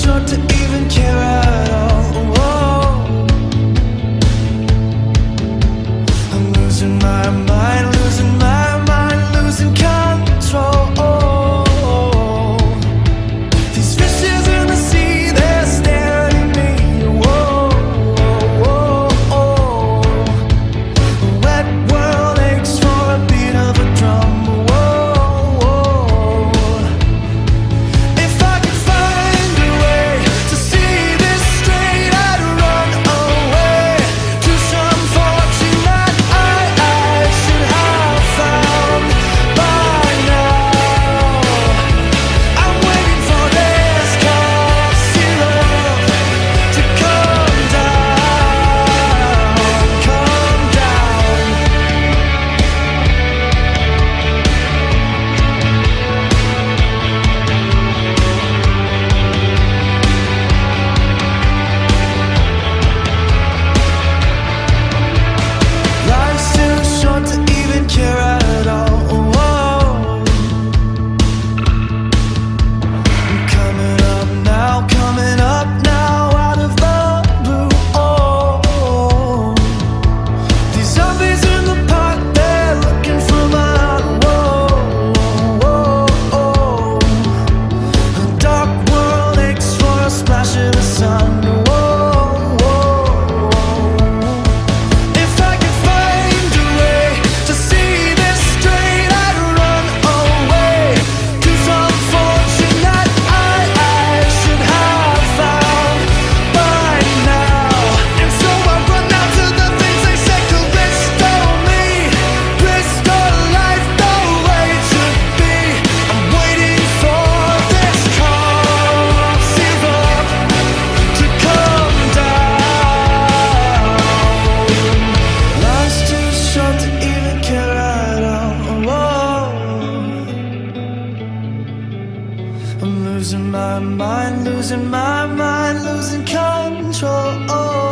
short to even care at all. Whoa. I'm losing my mind, losing my mind, losing control. These fishes in the sea, they're staring at me. Whoa, whoa, whoa. The wet world aches for a beat of a drum. Whoa, whoa. If I could find a way to see this straight, I'd run away to some fortune that I should have found by now. I'm waiting for this cough syrup to come down, come down. Life's too short to even care at all. Whoa. I'm coming up now, out of the blue. Oh, these zombies in the park, they're looking for mine. Whoa, whoa, whoa. A dark world aches for a splash of the sun. Whoa, whoa. If I could find a way to see this straight, I'd run away to some fortune that I should have found by now. And so I run out to the things they say could restore me, restore life the way it should be. I'm waiting for this cough syrup to come down. Life's too short to even care at all. Whoa. I'm losing my mind, losing my mind, losing control.